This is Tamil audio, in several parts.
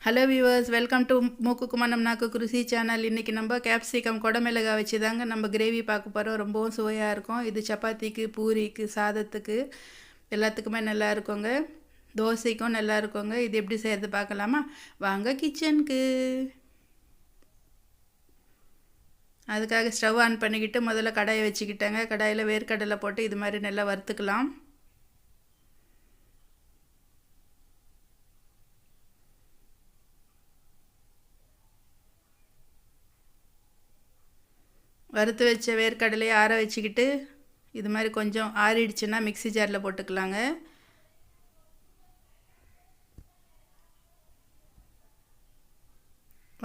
ஹலோ வியூவர்ஸ், வெல்கம் டு மூக்குக்கு மனம் நாக்குக்கு ருசி சேனல். இன்றைக்கி நம்ம கேப்சிகம் குடமிளகாய் வச்சு தாங்க நம்ம கிரேவி பார்க்க போகிறோம். ரொம்பவும் சுவையாக இருக்கும். இது சப்பாத்திக்கு, பூரிக்கு, சாதத்துக்கு எல்லாத்துக்குமே நல்லா இருக்குங்க. தோசைக்கும் நல்லா இருக்குங்க. இது எப்படி செய்கிறது பார்க்கலாமா? வாங்க கிச்சனுக்கு. அதுக்காக ஸ்டவ் ஆன் பண்ணிக்கிட்டு முதல்ல கடாயை வச்சுக்கிட்டேங்க. கடாயில் வேர்க்கடலை போட்டு இது மாதிரி நல்லா வறுத்துக்கலாம். வறுத்து வச்ச வேர்க்கடலையை ஆற வச்சுக்கிட்டு இது மாதிரி கொஞ்சம் ஆறிடுச்சுன்னா மிக்ஸி ஜாரில் போட்டுக்கலாங்க.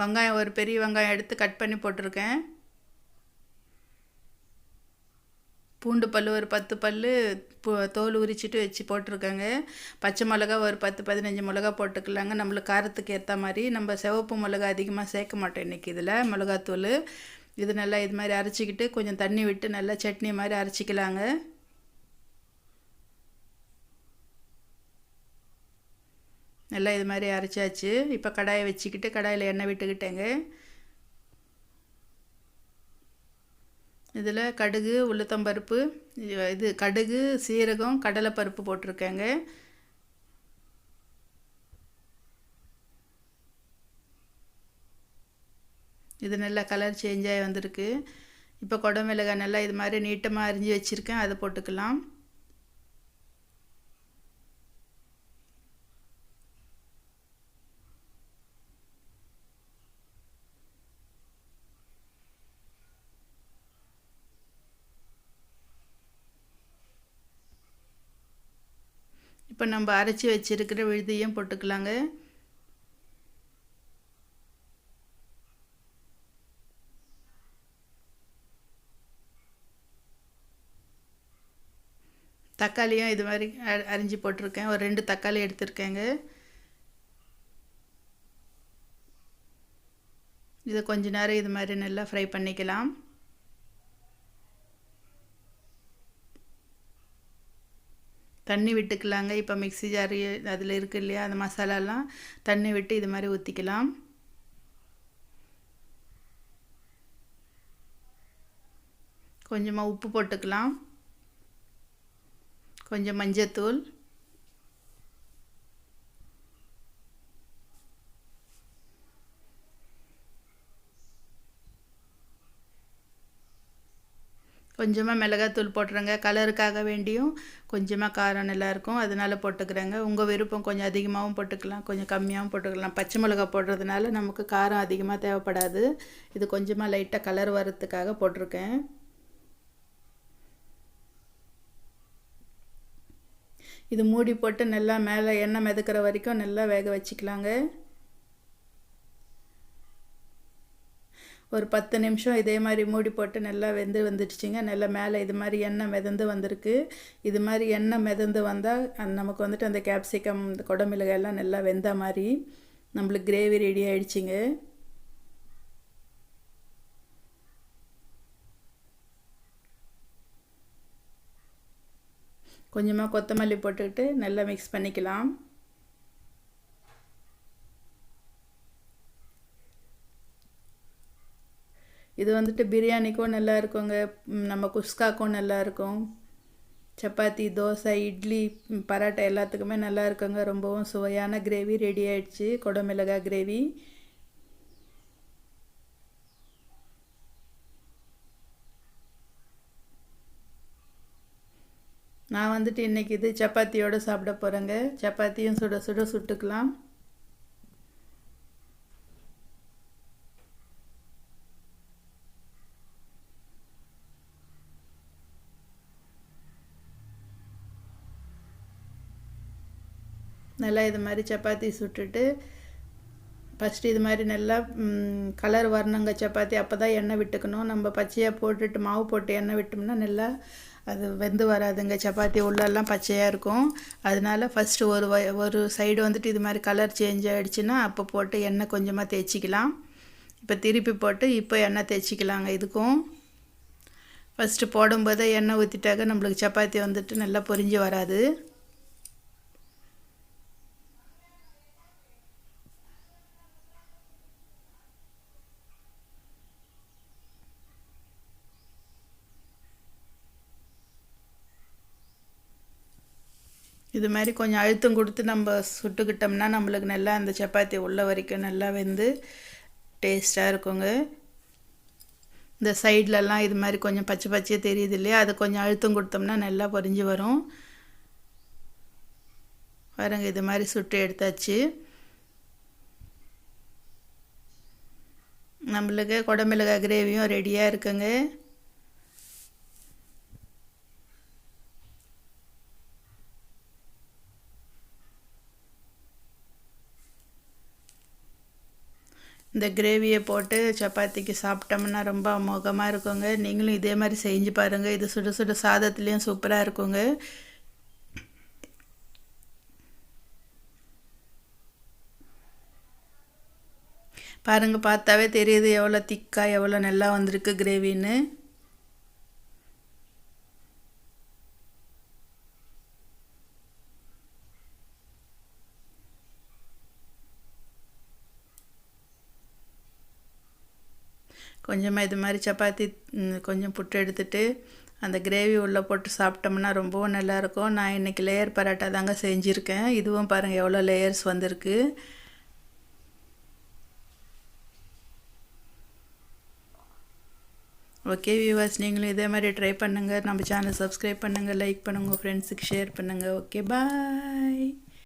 வெங்காயம் ஒரு பெரிய வெங்காயம் எடுத்து கட் பண்ணி போட்டிருக்கேன். பூண்டு பல் ஒரு 10 பல் தோல் உரிச்சிட்டு வச்சு போட்டிருக்கேங்க. பச்சை மிளகா ஒரு 10-15 மிளகா போட்டுக்கலாங்க. நம்மளுக்கு காரத்துக்கு ஏற்ற மாதிரி. நம்ம சிவப்பு மிளகா அதிகமாக சேர்க்க மாட்டோம் இன்றைக்கி இதில் மிளகாத்தூள். இது நல்லா இது மாதிரி அரைச்சிக்கிட்டு கொஞ்சம் தண்ணி விட்டு நல்லா சட்னி மாதிரி அரைச்சிக்கலாங்க. நல்லா இது மாதிரி அரைச்சாச்சு. இப்போ கடாயை வச்சுக்கிட்டு கடாயில் எண்ணெய் விட்டுக்கிட்டேங்க. இதில் கடுகு, உளுத்தம்பருப்பு, இது கடுகு, சீரகம், கடலைப்பருப்பு போட்டிருக்கேங்க. இது நல்லா கலர் சேஞ்ச் ஆகி வந்திருக்கு. இப்போ குடமிளகாய் நல்லா இது மாதிரி நீட்டமாக அரிஞ்சு வச்சுருக்கேன், அதை போட்டுக்கலாம். இப்போ நம்ம அரைச்சி வச்சுருக்கிற விழுதியும் போட்டுக்கலாங்க. தக்காளியும் இது மாதிரி அரிஞ்சு போட்டிருக்கேன். ஒரு 2 தக்காளி எடுத்திருக்கேங்க. இதை கொஞ்ச நேரம் இது மாதிரி நல்லா ஃப்ரை பண்ணிக்கலாம். தண்ணி விட்டுக்கலாங்க. இப்போ மிக்ஸி ஜார் அதில் இருக்குது இல்லையா, அந்த மசாலாலாம் தண்ணி விட்டு இது மாதிரி ஊற்றிக்கலாம். கொஞ்சமாக உப்பு போட்டுக்கலாம். கொஞ்சம் மஞ்சத்தூள், கொஞ்சமாக மிளகாத்தூள் போட்டுருங்க. கலருக்காக வேண்டியும் கொஞ்சமாக காரம் நல்லாயிருக்கும், அதனால் போட்டுக்கிறேங்க. உங்கள் விருப்பம், கொஞ்சம் அதிகமாகவும் போட்டுக்கலாம், கொஞ்சம் கம்மியாகவும் போட்டுக்கலாம். பச்சை மிளகா போடுறதுனால நமக்கு காரம் அதிகமாக தேவைப்படாது. இது கொஞ்சமாக லைட்டாக கலர் வரத்துக்காக போட்டிருக்கேன். இது மூடி போட்டு நல்லா மேலே எண்ணெய் மிதக்கிற வரைக்கும் நல்லா வேக வச்சுக்கலாங்க. ஒரு 10 நிமிஷம் இதே மாதிரி மூடி போட்டு நல்லா வெந்து வந்துடுச்சிங்க. நல்லா மேலே இது மாதிரி எண்ணெய் மிதந்து வந்திருக்கு. இது மாதிரி எண்ணெய் மிதந்து வந்தால் நமக்கு வந்துட்டு அந்த கேப்சிகம், இந்த குடமிளகாய் எல்லாம் நல்லா வெந்த மாதிரி நம்மளுக்கு கிரேவி ரெடி ஆகிடுச்சிங்க. கொஞ்சமாக கொத்தமல்லி போட்டுக்கிட்டு நல்லா மிக்ஸ் பண்ணிக்கலாம். இது வந்துட்டு பிரியாணிக்கும் நல்லா இருக்குங்க, நம்ம குஸ்காக்கும் நல்லா இருக்கும். சப்பாத்தி, தோசை, இட்லி, பரோட்டா எல்லாத்துக்குமே நல்லா இருக்குங்க. ரொம்பவும் சுவையான கிரேவி ரெடி ஆகிடுச்சு, குடமிளகாய் கிரேவி. நான் வந்துட்டு இன்றைக்கி இது சப்பாத்தியோடு சாப்பிட போகிறேங்க. சப்பாத்தியும் சுட சுட சுட்டுக்கலாம். நல்லா இது மாதிரி சப்பாத்தி சுட்டுட்டு ஃபஸ்ட்டு இது மாதிரி நல்லா கலர் வரணுங்க சப்பாத்தி. அப்போ தான் எண்ணெய் விட்டுக்கணும். நம்ம பச்சையாக போட்டுட்டு மாவு போட்டு எண்ணெய் விட்டோம்னா நல்லா அது வெந்து வராதுங்க. சப்பாத்தி உள்ளெல்லாம் பச்சையாக இருக்கும். அதனால ஃபஸ்ட்டு ஒரு சைடு வந்துட்டு இது மாதிரி கலர் சேஞ்ச் ஆகிடுச்சுன்னா அப்போ போட்டு எண்ணெய் கொஞ்சமாக தேய்ச்சிக்கலாம். இப்போ திருப்பி போட்டு இப்போ எண்ணெய் தேய்ச்சிக்கலாங்க. இதுக்கும் ஃபஸ்ட்டு போடும்போதே எண்ணெய் ஊற்றிட்டாக்க நம்மளுக்கு சப்பாத்தி வந்துட்டு நல்லா பொரிஞ்சு வராது. இது மாதிரி கொஞ்சம் அழுத்தம் கொடுத்து நம்ம சுட்டுக்கிட்டோம்னா நம்மளுக்கு நல்லா அந்த சப்பாத்தி உள்ள வரைக்கும் நல்லா வெந்து டேஸ்ட்டாக இருக்குங்க. இந்த சைட்லலாம் இது மாதிரி கொஞ்சம் பச்சை பச்சையாக தெரியுது இல்லையா, அது கொஞ்சம் அழுத்தம் கொடுத்தோம்னா நல்லா பொரிஞ்சு வரும். பாருங்க, இது மாதிரி சுட்டு எடுத்தாச்சு. நம்மளுக்கு குடமிளகாய் கிரேவியும் ரெடியாக இருக்குங்க. இந்த கிரேவியை போட்டு சப்பாத்திக்கு சாப்பிட்டோம்னா ரொம்ப அமோகமாக இருக்குங்க. நீங்களும் இதே மாதிரி செஞ்சு பாருங்கள். இது சுட சுட சாதத்துலேயும் சூப்பராக இருக்குங்க. பாருங்கள், பார்த்தாவே தெரியுது எவ்வளோ திக்காக எவ்வளோ நல்லா வந்திருக்கு கிரேவின்னு. கொஞ்சமாக இது மாதிரி சப்பாத்தி கொஞ்சம் புட்டு எடுத்துட்டு அந்த கிரேவி உள்ளே போட்டு சாப்பிட்டோம்னா ரொம்பவும் நல்லாயிருக்கும். நான் இன்றைக்கி லேயர் பரோட்டா தாங்க செஞ்சுருக்கேன். இதுவும் பாருங்கள் எவ்வளோ லேயர்ஸ் வந்திருக்கு. ஓகே வியூவர்ஸ், நீங்களும் இதே மாதிரி ட்ரை பண்ணுங்கள். நம்ம சேனல் சப்ஸ்கிரைப் பண்ணுங்கள், லைக் பண்ணுங்கள், உங்கள் ஃப்ரெண்ட்ஸுக்கு ஷேர் பண்ணுங்கள். ஓகே, பாய்.